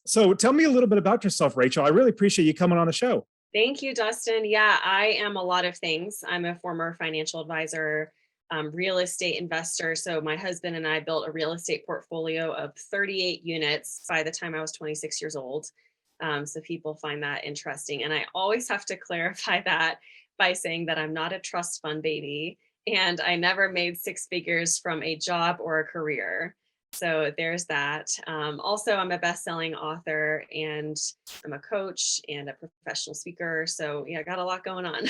So tell me a little bit about yourself, Rachel. I really appreciate you coming on the show. Thank you, Dustin. Yeah, I am a lot of things. I'm a former financial advisor, real estate investor. So, my husband and I built a real estate portfolio of 38 units by the time I was 26 years old. So, people find that interesting. And I always have to clarify that by saying that I'm not a trust fund baby and I never made six figures from a job or a career. So there's that. Also, I'm a best-selling author and I'm a coach and a professional speaker. So yeah, I got a lot going on.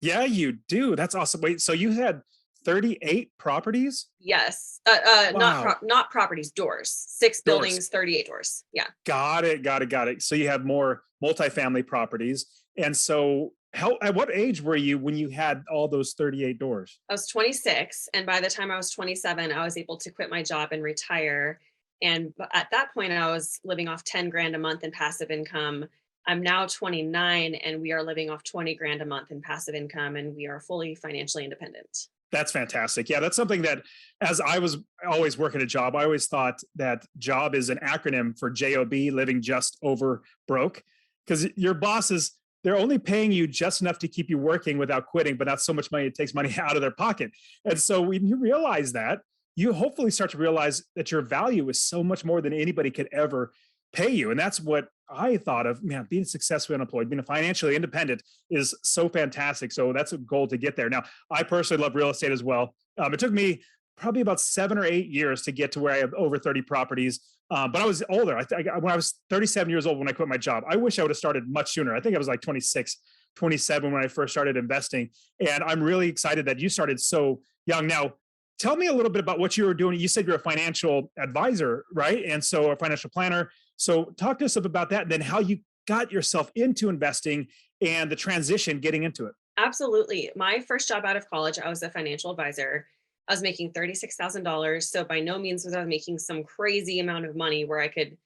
Yeah, you do. That's awesome. Wait, so you had 38 properties? Yes. Wow. Not properties, doors. Six Doors. buildings, 38 doors. Yeah. Got it. Got it. Got it. So you have more multifamily properties. And so how at what age were you when you had all those 38 doors? I was 26, and by the time I was 27, I was able to quit my job and retire. And at that point, I was living off 10 grand a month in passive income. I'm now 29, and we are living off 20 grand a month in passive income, and we are fully financially independent. That's fantastic. Yeah, that's something that as I was always working a job, I always thought that job is an acronym for JOB, living just over broke, because your bosses, they're only paying you just enough to keep you working without quitting, but not so much money it takes money out of their pocket. And so when you realize that, you hopefully start to realize that your value is so much more than anybody could ever pay you. And that's what I thought of, man, being successfully unemployed, being financially independent is so fantastic. So that's a goal to get there. Now, I personally love real estate as well. It took me probably about 7 or 8 years to get to where I have over 30 properties. But I was older. When I was 37 years old when I quit my job, I wish I would have started much sooner. I think I was like 26, 27 when I first started investing. And I'm really excited that you started so young. Now, tell me a little bit about what you were doing. You said you're a financial advisor, right? And so a financial planner. So talk to us about that and then how you got yourself into investing and the transition getting into it. Absolutely. My first job out of college, I was a financial advisor. I was making $36,000. So by no means was I making some crazy amount of money where I could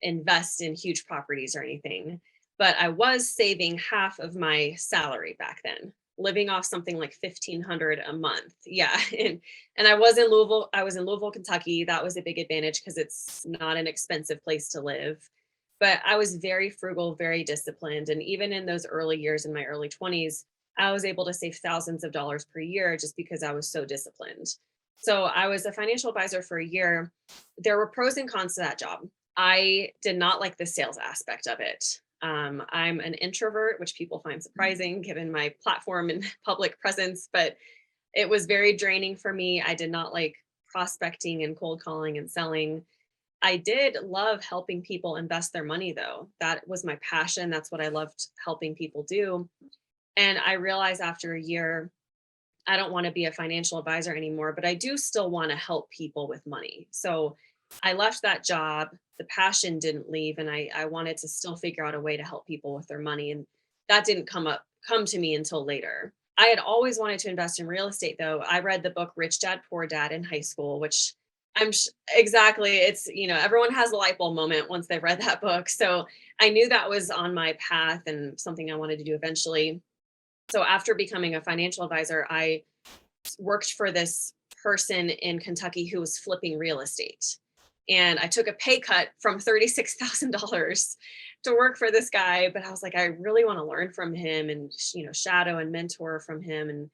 invest in huge properties or anything. But I was saving half of my salary back then, living off something like 1,500 a month. Yeah. And I was in Louisville, Kentucky. That was a big advantage because it's not an expensive place to live. But I was very frugal, very disciplined. And even in those early years in my early 20s, I was able to save thousands of dollars per year just because I was so disciplined. So I was a financial advisor for a year. There were pros and cons to that job. I did not like the sales aspect of it. I'm an introvert, which people find surprising given my platform and public presence, but it was very draining for me. I did not like prospecting and cold calling and selling. I did love helping people invest their money, though. That was my passion. That's what I loved helping people do. And I realized after a year, I don't want to be a financial advisor anymore, but I do still want to help people with money. So I left that job. The passion didn't leave, and I wanted to still figure out a way to help people with their money. And that didn't come to me until later. I had always wanted to invest in real estate though. I read the book Rich Dad Poor Dad in high school, which exactly, it's, everyone has a light bulb moment once they've read that book. So I knew that was on my path and something I wanted to do eventually. So after becoming a financial advisor, I worked for this person in Kentucky who was flipping real estate. And I took a pay cut from $36,000 to work for this guy, but I was like, I really want to learn from him and shadow and mentor from him and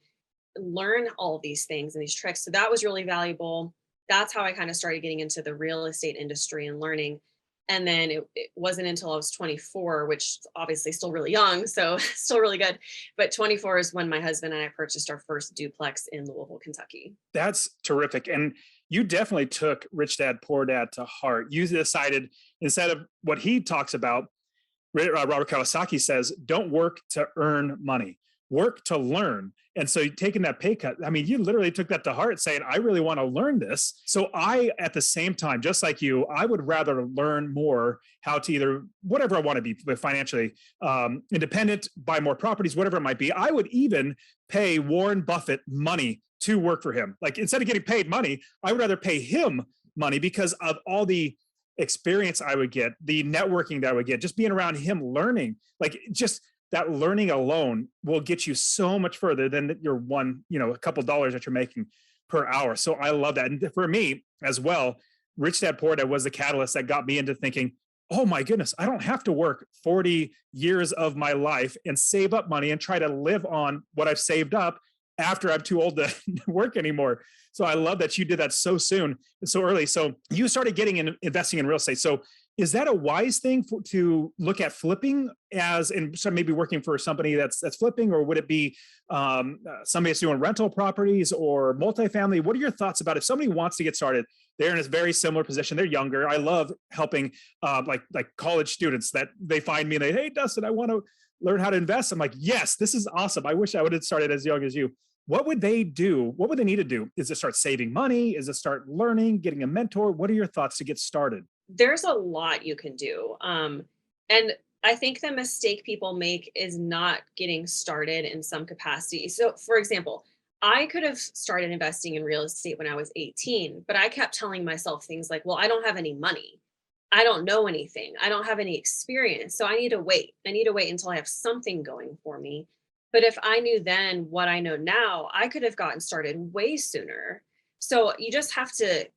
learn all these things and these tricks. So that was really valuable. That's how I kind of started getting into the real estate industry and learning. And then it wasn't until I was 24, which is obviously still really young, so still really good. But 24 is when my husband and I purchased our first duplex in Louisville, Kentucky. That's terrific. And you definitely took Rich Dad Poor Dad to heart. You decided instead of what he talks about, Robert Kiyosaki says, don't work to earn money, work to learn. And so taking that pay cut, I mean, you literally took that to heart saying, I really want to learn this. So I, at the same time, just like you, I would rather learn more how to either, whatever I want to be financially independent, buy more properties, whatever it might be. I would even pay Warren Buffett money to work for him. Like instead of getting paid money, I would rather pay him money because of all the experience I would get, the networking that I would get, just being around him learning, like just that learning alone will get you so much further than your a couple dollars that you're making per hour. So I love that. And for me as well, Rich Dad Poor Dad was the catalyst that got me into thinking, oh my goodness, I don't have to work 40 years of my life and save up money and try to live on what I've saved up after I'm too old to work anymore. So I love that you did that so soon and so early. So you started getting in investing in real estate. So is that a wise thing to look at flipping as, and so maybe working for somebody that's flipping, or would it be somebody that's doing rental properties or multifamily? What are your thoughts about if somebody wants to get started? They're in a very similar position. They're younger. I love helping like college students that they find me and they, hey, Dustin, I want to learn how to invest. I'm like, yes, this is awesome. I wish I would have started as young as you. What would they do? What would they need to do? Is it start saving money? Is it start learning, getting a mentor? What are your thoughts to get started? There's a lot you can do. And I think the mistake people make is not getting started in some capacity. So, for example, I could have started investing in real estate when I was 18, but I kept telling myself things like, well, I don't have any money. I don't know anything. I don't have any experience. So I need to wait. I need to wait until I have something going for me. But if I knew then what I know now, I could have gotten started way sooner. So you just have to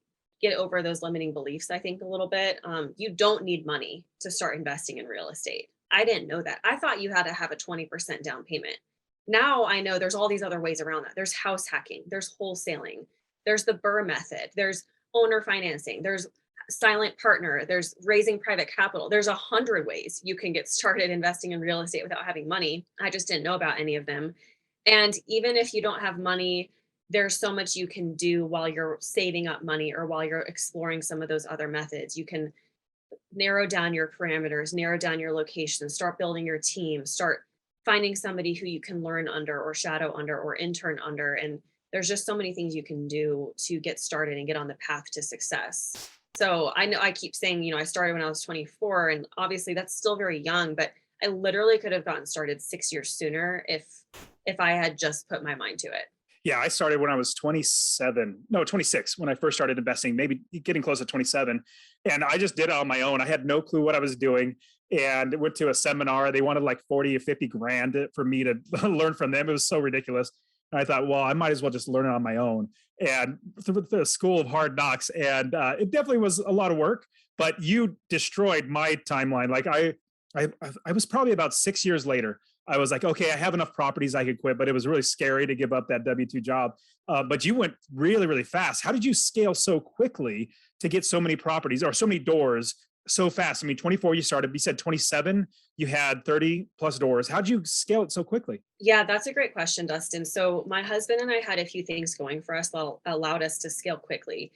get over those limiting beliefs, I think, a little bit. You don't need money to start investing in real estate. I didn't know that. I thought you had to have a 20% down payment. Now I know there's all these other ways around that. There's house hacking, there's wholesaling, there's the Burr method, there's owner financing, there's silent partner, there's raising private capital. There's 100 ways you can get started investing in real estate without having money. I just didn't know about any of them. And even if you don't have money, there's so much you can do while you're saving up money or while you're exploring some of those other methods. You can narrow down your parameters, narrow down your location, start building your team, start finding somebody who you can learn under or shadow under or intern under. And there's just so many things you can do to get started and get on the path to success. So I know I keep saying, I started when I was 24, and obviously that's still very young, but I literally could have gotten started 6 years sooner if I had just put my mind to it. Yeah, I started when I was 27, no, 26, when I first started investing, maybe getting close to 27. And I just did it on my own. I had no clue what I was doing and went to a seminar. They wanted like 40 or 50 grand for me to learn from them. It was so ridiculous. And I thought, well, I might as well just learn it on my own. And through the school of hard knocks. And it definitely was a lot of work, but you destroyed my timeline. Like I was probably about 6 years later. I was like, okay, I have enough properties I could quit, but it was really scary to give up that W-2 job. But you went really, really fast. How did you scale so quickly to get so many properties or so many doors so fast? I mean, 24 you started, you said 27, you had 30 plus doors. How'd you scale it so quickly? Yeah, that's a great question, Dustin. So my husband and I had a few things going for us that allowed us to scale quickly.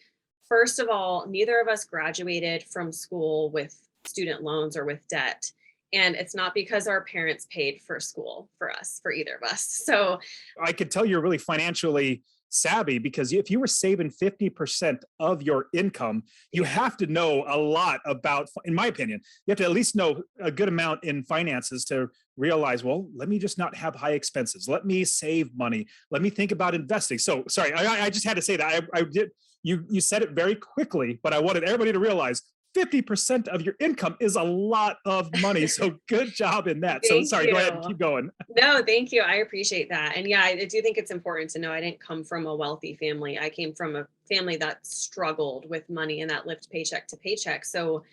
First of all, neither of us graduated from school with student loans or with debt. And it's not because our parents paid for school for us, for either of us. So I could tell you're really financially savvy because if you were saving 50% of your income, you yeah, have to know a lot about, in my opinion, you have to at least know a good amount in finances to realize, well, let me just not have high expenses. Let me save money. Let me think about investing. So sorry, I just had to say that. I did, you said it very quickly, but I wanted everybody to realize 50% of your income is a lot of money. So good job in that. So thank sorry, go ahead and you. keep going. No, thank you. I appreciate that. And yeah, I do think it's important to know I didn't come from a wealthy family. I came from a family that struggled with money and that lived paycheck to paycheck. So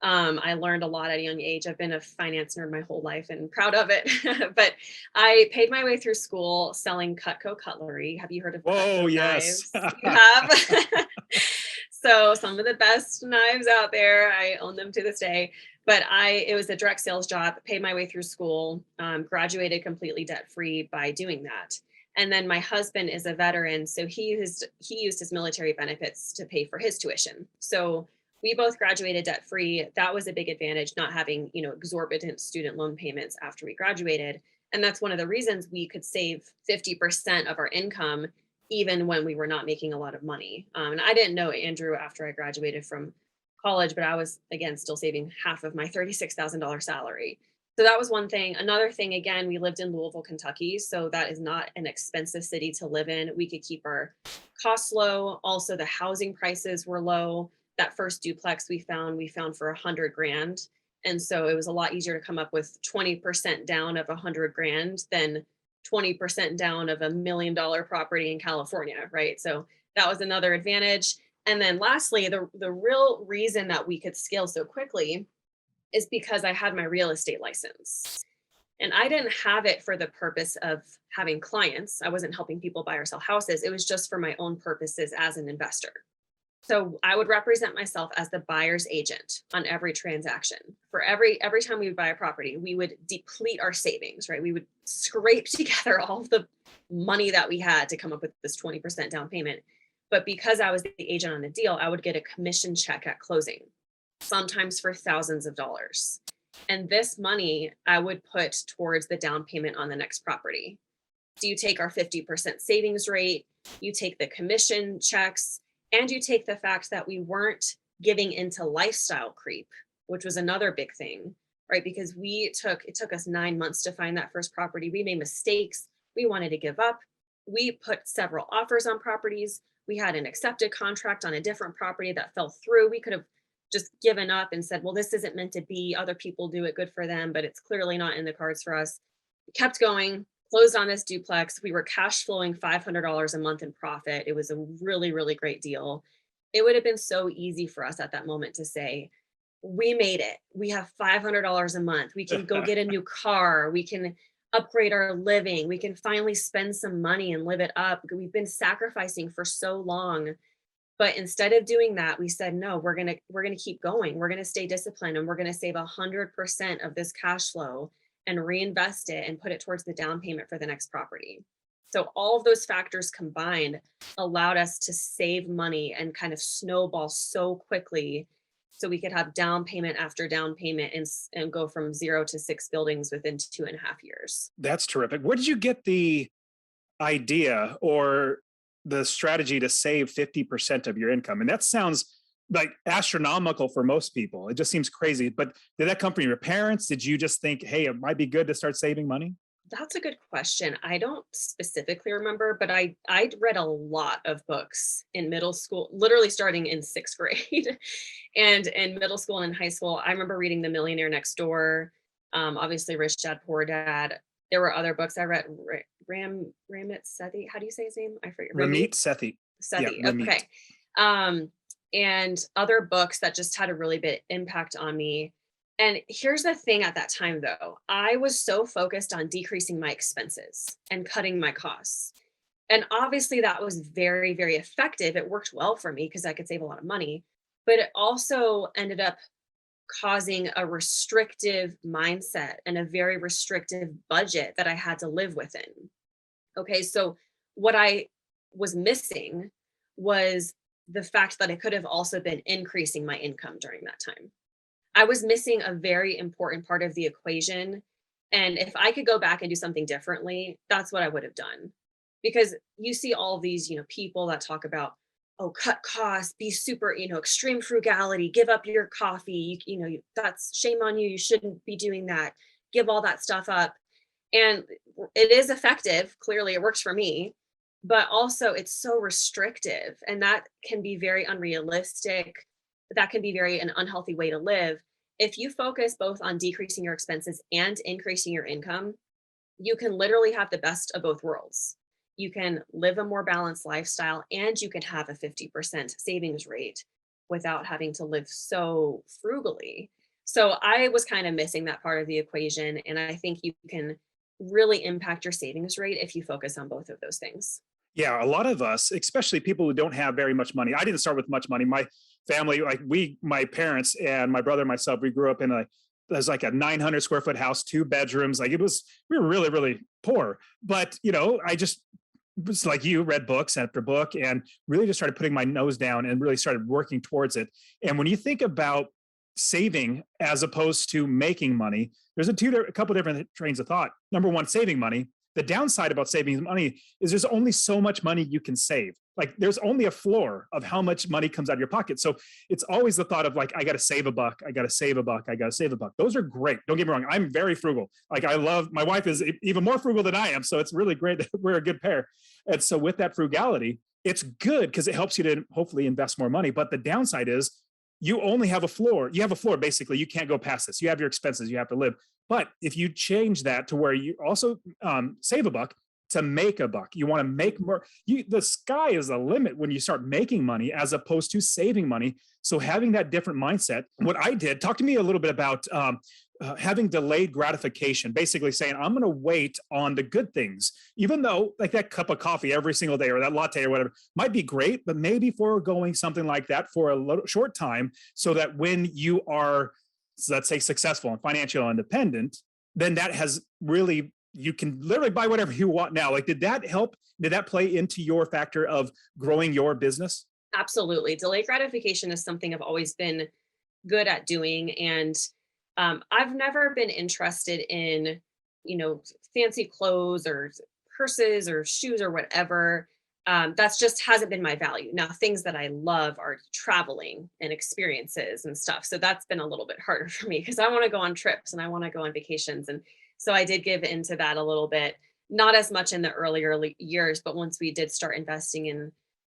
I learned a lot at a young age. I've been a finance nerd my whole life and proud of it. But I paid my way through school selling Cutco cutlery. Have you heard of Whoa, Cutco yes. knives? You have? So some of the best knives out there. I own them to this day. But it was a direct sales job, paid my way through school, graduated completely debt free by doing that. And then my husband is a veteran, so he used his military benefits to pay for his tuition. So we both graduated debt free. That was a big advantage, not having, exorbitant student loan payments after we graduated. And that's one of the reasons we could save 50% of our income, even when we were not making a lot of money. And I didn't know Andrew after I graduated from college, but I was, again, still saving half of my $36,000 salary. So that was one thing. Another thing, again, we lived in Louisville, Kentucky. So that is not an expensive city to live in. We could keep our costs low. Also, the housing prices were low. That first duplex we found for 100 grand. And so it was a lot easier to come up with 20% down of 100 grand than 20% down of $1 million property in California, right? So that was another advantage. And then lastly, the real reason that we could scale so quickly is because I had my real estate license. And I didn't have it for the purpose of having clients. I wasn't helping people buy or sell houses. It was just for my own purposes as an investor. So I would represent myself as the buyer's agent on every transaction. For every time we would buy a property, we would deplete our savings, right? We would scrape together all of the money that we had to come up with this 20% down payment. But because I was the agent on the deal, I would get a commission check at closing, sometimes for thousands of dollars. And this money I would put towards the down payment on the next property. So you take our 50% savings rate, you take the commission checks, and you take the fact that we weren't giving into lifestyle creep, which was another big thing, right? Because it took us 9 months to find that first property. We made mistakes. We wanted to give up. We put several offers on properties. We had an accepted contract on a different property that fell through. We could have just given up and said, well, this isn't meant to be. Other people do it, good for them, but it's clearly not in the cards for us. We kept going, closed on this duplex. We were cash flowing $500 a month in profit. It was a really, really great deal. It would have been so easy for us at that moment to say, we made it. We have $500 a month. We can go get a new car. We can upgrade our living. We can finally spend some money and live it up. We've been sacrificing for so long. But instead of doing that, we said, no, we're gonna keep going. We're gonna stay disciplined, and we're gonna save 100% of this cash flow and reinvest it and put it towards the down payment for the next property. So all of those factors combined allowed us to save money and kind of snowball so quickly, so we could have down payment after down payment and go from 0 to 6 buildings within 2.5 years. That's terrific. Where did you get the idea or the strategy to save 50% of your income? And that sounds like astronomical for most people. It just seems crazy. But did that come from your parents? Did you just think, hey, it might be good to start saving money? That's a good question. I don't specifically remember, but I read a lot of books in middle school, literally starting in 6th grade, and in middle school and in high school. I remember reading The Millionaire Next Door, obviously Rich Dad Poor Dad. There were other books I read. Ramit Sethi. How do you say his name? I forget. Ramit Sethi. Sethi. Yeah, Ramit. Okay. And other books that just had a really big impact on me. And here's the thing at that time, though, I was so focused on decreasing my expenses and cutting my costs. And obviously, that was very, very effective. It worked well for me because I could save a lot of money, but it also ended up causing a restrictive mindset and a very restrictive budget that I had to live within. Okay, so what I was missing was the fact that I could have also been increasing my income during that time. I was missing a very important part of the equation. And if I could go back and do something differently, that's what I would have done. Because you see all these, people that talk about, oh, cut costs, be super, extreme frugality, give up your coffee, that's shame on you. You shouldn't be doing that. Give all that stuff up. And it is effective. Clearly, it works for me. But also, it's so restrictive. And that can be very unrealistic. That can be very an unhealthy way to live. If you focus both on decreasing your expenses and increasing your income, you can literally have the best of both worlds. You can live a more balanced lifestyle, and you can have a 50% savings rate without having to live so frugally. So I was kind of missing that part of the equation. And I think you can really impact your savings rate if you focus on both of those things. Yeah, a lot of us, especially people who don't have very much money. I didn't start with much money. My family, my parents and my brother and myself, we grew up in there's like a 900 square foot house, 2 bedrooms. We were really, really poor. But, I just was like you, read books after book and really just started putting my nose down and really started working towards it. And when you think about saving as opposed to making money, there's a couple different trains of thought. Number one, saving money. The downside about saving money is there's only so much money you can save. Like there's only a floor of how much money comes out of your pocket. So it's always the thought of like, I got to save a buck. I got to save a buck. I got to save a buck. Those are great. Don't get me wrong. I'm very frugal. Like my wife is even more frugal than I am. So it's really great that we're a good pair. And so with that frugality, it's good because it helps you to hopefully invest more money. But the downside is you only have a floor. You have a floor, basically. You can't go past this. You have your expenses. You have to live. But if you change that to where you also save a buck, to make a buck. You want to make more. The sky is the limit when you start making money as opposed to saving money. So having that different mindset, what I did, talk to me a little bit about having delayed gratification, basically saying, I'm going to wait on the good things, even though like that cup of coffee every single day or that latte or whatever might be great, but maybe foregoing something like that for a short time so that when you are, let's say, successful and financially independent, then that has really, you can literally buy whatever you want now. Like, did that help? Did that play into your factor of growing your business? Absolutely. Delayed gratification is something I've always been good at doing. And I've never been interested in, fancy clothes or purses or shoes or whatever. That's just hasn't been my value. Now, things that I love are traveling and experiences and stuff. So that's been a little bit harder for me because I want to go on trips and I want to go on vacations. And so I did give into that a little bit, not as much in the earlier years, but once we did start investing in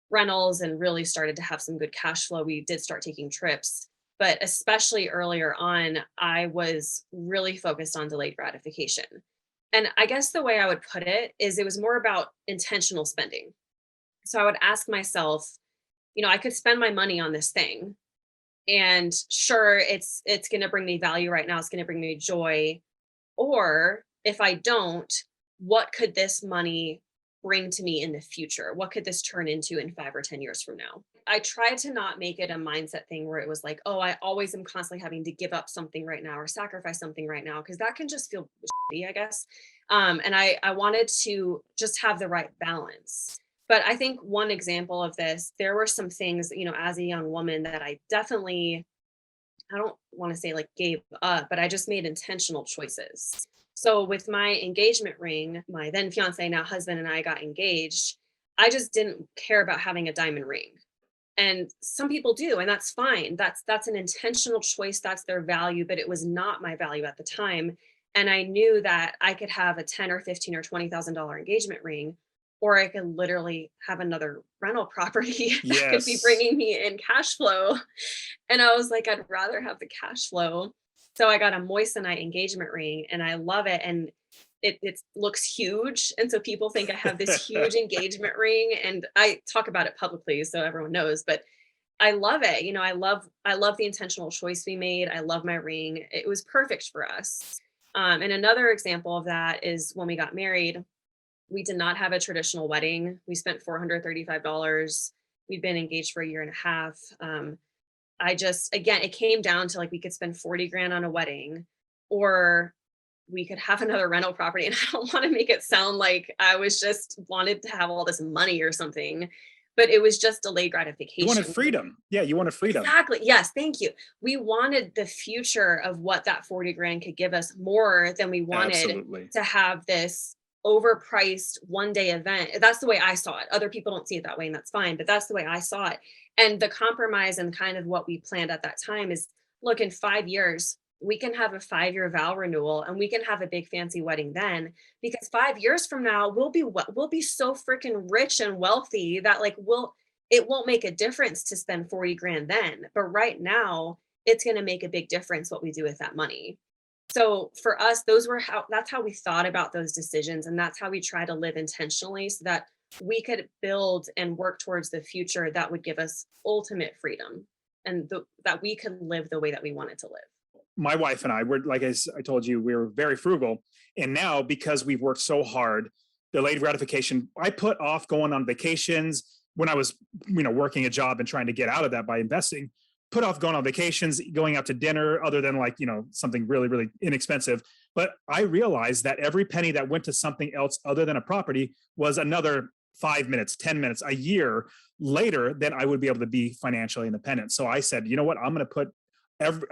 rentals and really started to have some good cash flow, we did start taking trips. But especially earlier on, I was really focused on delayed gratification. And I guess the way I would put it is it was more about intentional spending. So I would ask myself, I could spend my money on this thing. And sure, it's going to bring me value right now. It's going to bring me joy. Or if I don't, what could this money bring to me in the future? What could this turn into in 5 or 10 years from now? I tried to not make it a mindset thing where it was like, oh, I always am constantly having to give up something right now or sacrifice something right now, because that can just feel shitty, I guess. And I wanted to just have the right balance. But I think one example of this, there were some things, as a young woman that I definitely, I don't want to say like gave up, but I just made intentional choices. So with my engagement ring, my then fiance, now husband, and I got engaged. I just didn't care about having a diamond ring. And some people do, and that's fine. That's an intentional choice. That's their value, but it was not my value at the time. And I knew that I could have a 10 or 15 or $20,000 engagement ring, or I could literally have another rental property that could be Yes. bringing me in cash flow. And I was like, I'd rather have the cash flow. So I got a moissanite engagement ring and I love it. And it looks huge. And so people think I have this huge engagement ring and I talk about it publicly so everyone knows, but I love it. I love the intentional choice we made. I love my ring. It was perfect for us. And another example of that is when we got married, we did not have a traditional wedding. We spent $435. We'd been engaged for a year and a half. Again, it came down to like we could spend 40 grand on a wedding or we could have another rental property. And I don't want to make it sound like I was just wanted to have all this money or something, but it was just delayed You wanted gratification. freedom. Yeah, you wanted freedom. Exactly. Yes. Thank you. We wanted the future of what that 40 grand could give us more than we wanted Absolutely. to have this overpriced 1 day event. That's the way I saw it. Other people don't see it that way, and that's fine, but that's the way I saw it. And the compromise and kind of what we planned at that time is look, in 5 years, we can have a 5 year vow renewal and we can have a big fancy wedding then, because 5 years from now we'll be so freaking rich and wealthy that like it won't make a difference to spend 40 grand then. But right now, it's going to make a big difference what we do with that money. So for us, that's how we thought about those decisions. And that's how we try to live intentionally so that we could build and work towards the future that would give us ultimate freedom and that we could live the way that we wanted to live. My wife and I were, like I told you, we were very frugal. And now, because we've worked so hard, delayed gratification, I put off going on vacations when I was, working a job and trying to get out of that by investing, put off going on vacations, going out to dinner, other than like, something really, really inexpensive. But I realized that every penny that went to something else other than a property was another 5 minutes, 10 minutes, a year later, then I would be able to be financially independent. So I said, you know what, I'm going to put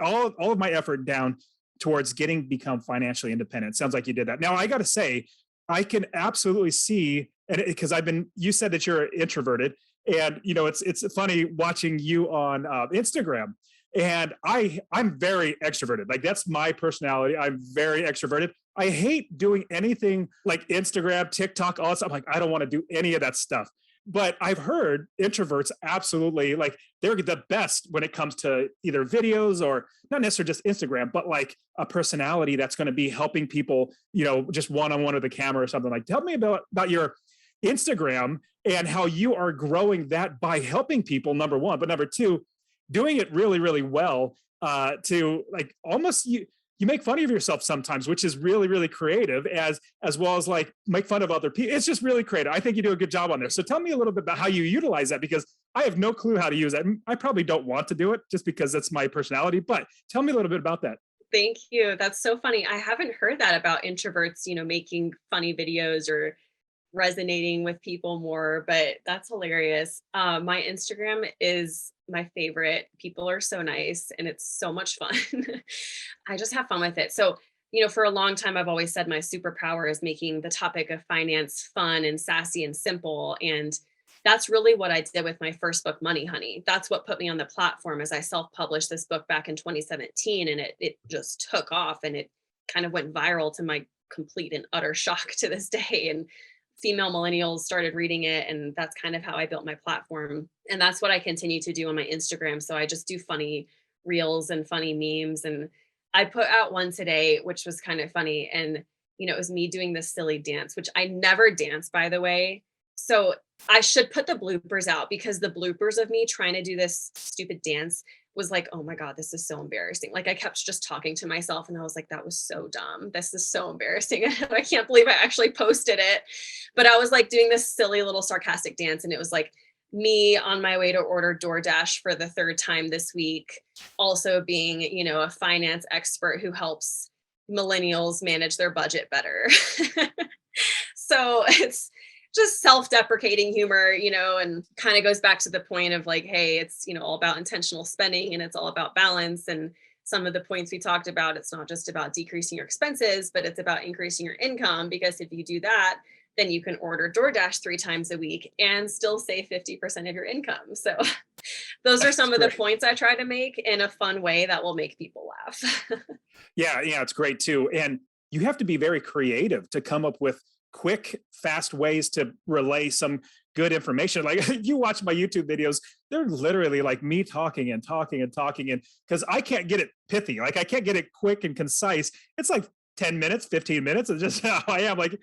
all of my effort down towards become financially independent. Sounds like you did that. Now I got to say, I can absolutely see, and because you said that you're introverted, and it's funny watching you on Instagram, and I'm very extroverted. Like that's my personality. I'm very extroverted. I hate doing anything like Instagram, TikTok, all that stuff. Like I don't want to do any of that stuff. But I've heard introverts absolutely like they're the best when it comes to either videos or not necessarily just Instagram, but like a personality that's going to be helping people, just one on one with the camera or something. Like, tell me about your Instagram and how you are growing that by helping people, number one, but number two, doing it really, really well. To like almost you make fun of yourself sometimes, which is really, really creative, as well as like make fun of other people. It's just really creative. I think you do a good job on this. So tell me a little bit about how you utilize that, because I have no clue how to use that. I probably don't want to do it just because that's my personality, but tell me a little bit about that. Thank you. That's so funny. I haven't heard that about introverts, making funny videos or resonating with people more, but that's hilarious. My Instagram is my favorite. People are so nice and it's so much fun. I just have fun with it. So, for a long time, I've always said my superpower is making the topic of finance fun and sassy and simple. And that's really what I did with my first book, Money Honey. That's what put me on the platform as I self-published this book back in 2017. And it just took off and it kind of went viral to my complete and utter shock to this day. And female millennials started reading it, and that's kind of how I built my platform, and that's what I continue to do on my Instagram. So I just do funny reels and funny memes, and I put out one today which was kind of funny, and it was me doing this silly dance, which I never dance, by the way. So I should put the bloopers out, because the bloopers of me trying to do this stupid dance was like, oh my God, this is so embarrassing. Like I kept just talking to myself and I was like, that was so dumb. This is so embarrassing. I can't believe I actually posted it. But I was like doing this silly little sarcastic dance, and it was like me on my way to order DoorDash for the third time this week, also being, a finance expert who helps millennials manage their budget better. So it's just self-deprecating humor, and kind of goes back to the point of like, hey, it's, all about intentional spending and it's all about balance. And some of the points we talked about, it's not just about decreasing your expenses, but it's about increasing your income, because if you do that, then you can order DoorDash 3 times a week and still save 50% of your income. So those are some of the points I try to make in a fun way that will make people laugh. Yeah, it's great too. And you have to be very creative to come up with quick, fast ways to relay some good information. Like you watch my YouTube videos, they're literally like me talking and talking and talking. And because I can't get it pithy, like I can't get it quick and concise. It's like 10 minutes, 15 minutes. It's just how I am. Like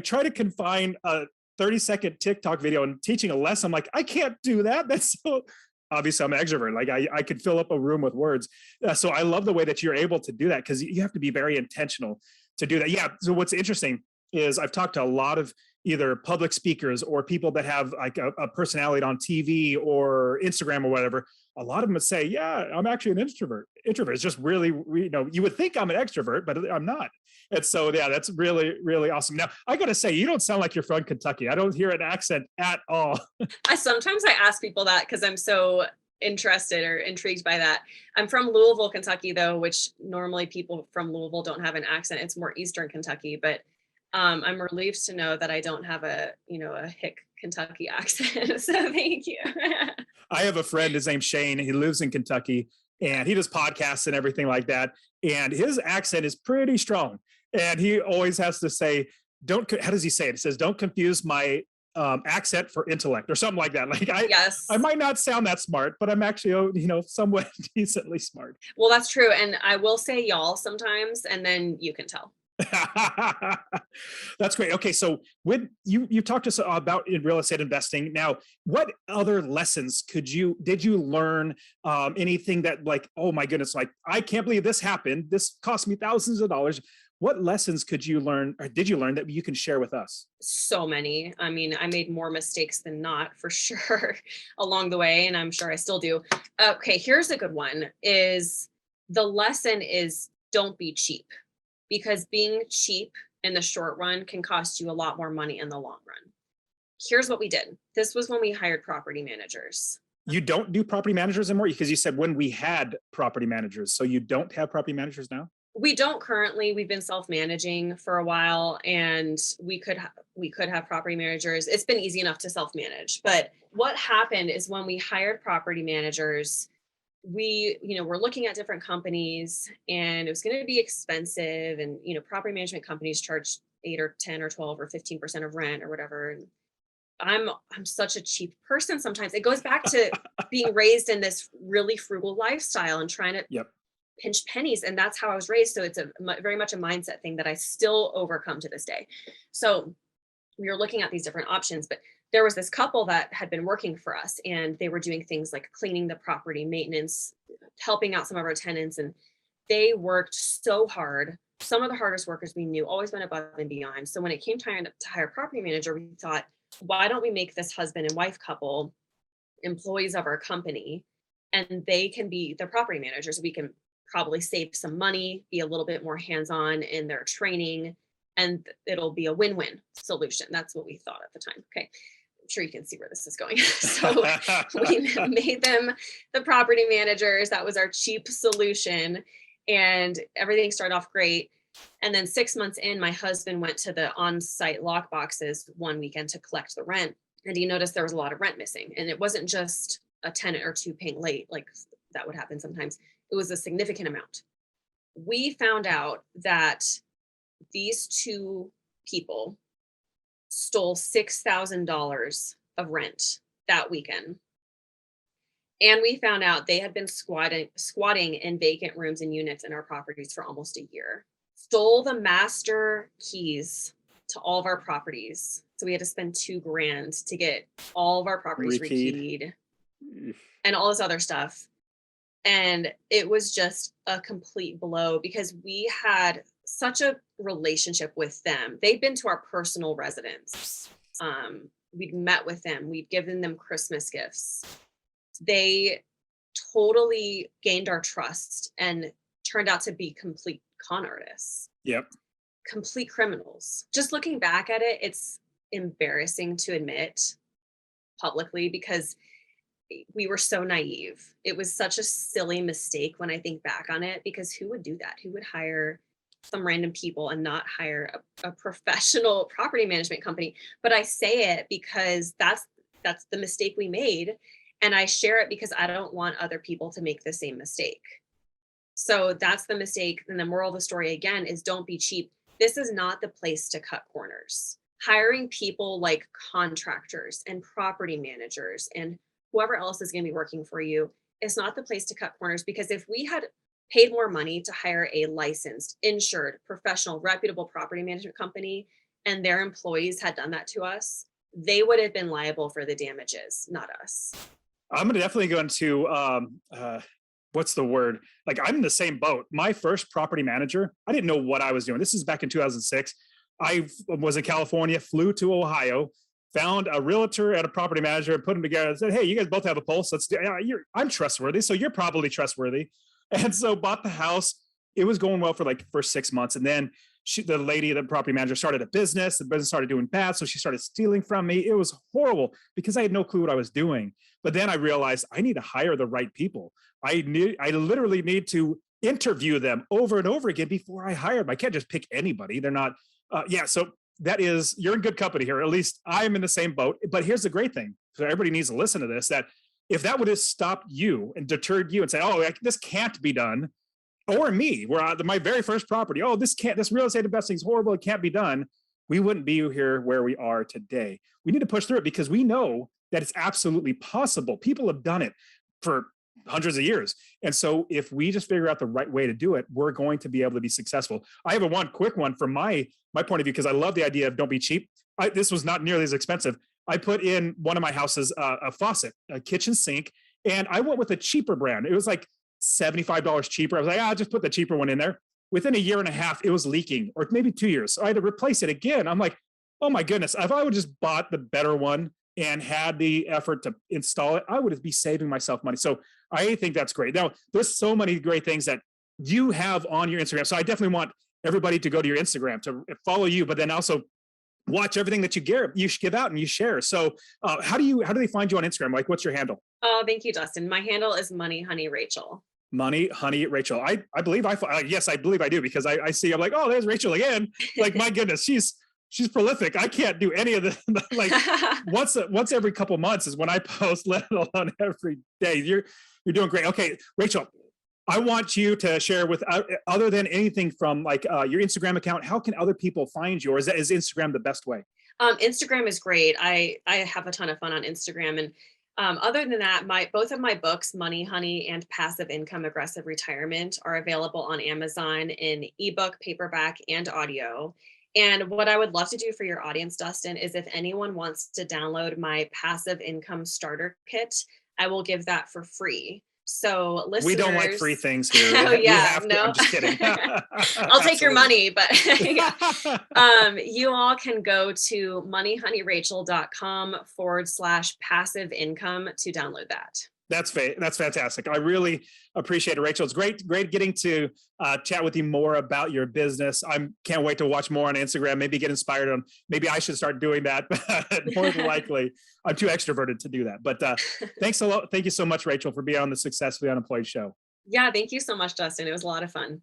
try to confine a 30-second TikTok video and teaching a lesson. I'm like, I can't do that. That's so obviously I'm an extrovert. Like I could fill up a room with words. So I love the way that you're able to do that, because you have to be very intentional to do that. Yeah. So what's interesting is I've talked to a lot of either public speakers or people that have like a personality on TV or Instagram or whatever. A lot of them would say, yeah, I'm actually an introvert. Introvert is just really, you would think I'm an extrovert, but I'm not. And so, yeah, that's really, really awesome. Now, I got to say, you don't sound like you're from Kentucky. I don't hear an accent at all. I ask people that because I'm so interested or intrigued by that. I'm from Louisville, Kentucky, though, which normally people from Louisville don't have an accent. It's more Eastern Kentucky, but I'm relieved to know that I don't have a hick Kentucky accent. So thank you. I have a friend, his name's Shane. He lives in Kentucky and he does podcasts and everything like that. And his accent is pretty strong. And he always has to say, how does he say it? He says, don't confuse my accent for intellect or something like that. Like Yes. I might not sound that smart, but I'm actually, somewhat decently smart. Well, that's true. And I will say y'all sometimes, and then you can tell. That's great. Okay, so when you talked to us about in real estate investing. Now, what other lessons did you learn? Anything that like, oh my goodness, like I can't believe this happened. This cost me thousands of dollars. What lessons could you learn, or did you learn that you can share with us? So many. I mean, I made more mistakes than not, for sure, along the way, and I'm sure I still do. Okay, here's a good one: is the lesson is don't be cheap, because being cheap in the short run can cost you a lot more money in the long run. Here's what we did. This was when we hired property managers. You don't do property managers anymore, because you said when we had property managers. So you don't have property managers now? We don't currently. We've been self-managing for a while, and we could have property managers. It's been easy enough to self-manage. But what happened is when we hired property managers, we were looking at different companies, and it was going to be expensive, and property management companies charge 8 or 10 or 12 or 15% of rent or whatever. I'm such a cheap person sometimes. It goes back to being raised in this really frugal lifestyle and trying to Yep. pinch pennies, and that's how I was raised. So it's very much a mindset thing that I still overcome to this day. So we were looking at these different options, but there was this couple that had been working for us, and they were doing things like cleaning the property, maintenance, helping out some of our tenants, and they worked so hard. Some of the hardest workers we knew, always went above and beyond. So when it came time to hire a property manager, we thought, why don't we make this husband and wife couple employees of our company, and they can be the property managers? We can probably save some money, be a little bit more hands-on in their training, and it'll be a win-win solution. That's what we thought at the time. Okay. I'm sure you can see where this is going. So we made them the property managers. That was our cheap solution. And everything started off great. And then 6 months in, my husband went to the on-site lock boxes one weekend to collect the rent. And he noticed there was a lot of rent missing. And it wasn't just a tenant or two paying late, like that would happen sometimes. It was a significant amount. We found out that these two people stole $6,000 of rent that weekend. And we found out they had been squatting in vacant rooms and units in our properties for almost a year. Stole the master keys to all of our properties. So we had to spend $2,000 to get all of our properties rekeyed and all this other stuff. And it was just a complete blow because we had such a relationship with them. They'd been to our personal residence. We'd met with them. We'd given them Christmas gifts. They totally gained our trust and turned out to be complete con artists. Yep. Complete criminals. Just looking back at it, it's embarrassing to admit publicly because we were so naive. It was such a silly mistake when I think back on it, because who would do that? Who would hire some random people and not hire a professional property management company? But I say it because that's the mistake we made. And I share it because I don't want other people to make the same mistake. So that's the mistake. And the moral of the story again is, don't be cheap. This is not the place to cut corners. Hiring people like contractors and property managers and whoever else is going to be working for you is not the place to cut corners. Because if we had paid more money to hire a licensed, insured, professional, reputable property management company, and their employees had done that to us, they would have been liable for the damages, not us. I'm going to definitely go into what's the word? Like, I'm in the same boat. My first property manager, I didn't know what I was doing. This is back in 2006. I was in California, flew to Ohio, found a realtor and a property manager and put them together and said, hey, you guys both have a pulse. Let's do I'm trustworthy. So you're probably trustworthy. And so bought the house. It was going well for like the first 6 months. And then the lady, the property manager, started a business. The business started doing bad. So she started stealing from me. It was horrible because I had no clue what I was doing. But then I realized I need to hire the right people. I literally need to interview them over and over again before I hire them. I can't just pick anybody. They're not, so that is, you're in good company here. At least I'm in the same boat. But here's the great thing. So everybody needs to listen to this, that if that would have stopped you and deterred you and say, oh, this can't be done, or me, where my very first property, oh, this real estate investing is horrible, it can't be done, we wouldn't be here where we are today. We need to push through it because we know that it's absolutely possible. People have done it for hundreds of years. And so if we just figure out the right way to do it, we're going to be able to be successful. I have one quick one from my point of view, because I love the idea of don't be cheap. This was not nearly as expensive. I put in one of my houses a faucet, a kitchen sink, and I went with a cheaper brand. It was like $75 cheaper. I was like, I'll just put the cheaper one in there. Within a year and a half, it was leaking, or maybe 2 years. So I had to replace it again. I'm like, oh my goodness, if I would just bought the better one and had the effort to install it, I would be saving myself money. So I think that's great. Now, there's so many great things that you have on your Instagram. So I definitely want everybody to go to your Instagram to follow you, but then also watch everything that you give out and you share. So how do they find you on Instagram? Like, what's your handle? Oh, thank you, Dustin. My handle is Money Honey Rachel. Money Honey Rachel. I believe yes, I believe I do, because I see, I'm like, oh, there's Rachel again. Like, my goodness, she's prolific. I can't do any of this. Like once every couple months is when I post, let alone every day. You're doing great. Okay, Rachel, I want you to share with, other than anything from like your Instagram account, how can other people find you? Or is Instagram the best way? Instagram is great. I have a ton of fun on Instagram, and other than that, my both of my books, Money Honey and Passive Income Aggressive Retirement, are available on Amazon in ebook, paperback, and audio. And what I would love to do for your audience, Dustin, is if anyone wants to download my Passive Income Starter Kit, I will give that for free. So We don't like free listeners, things here. oh We yeah, have to. no, I'm just kidding. I'll take your Absolutely. money, but yeah. You all can go to moneyhoneyRachel.com/passive income to download that. That's fantastic. I really appreciate it, Rachel. It's great getting to chat with you more about your business. I can't wait to watch more on Instagram. Maybe get inspired on. Maybe I should start doing that. More than likely, I'm too extroverted to do that. But thanks a lot. Thank you so much, Rachel, for being on the Successfully Unemployed show. Yeah, thank you so much, Dustin. It was a lot of fun.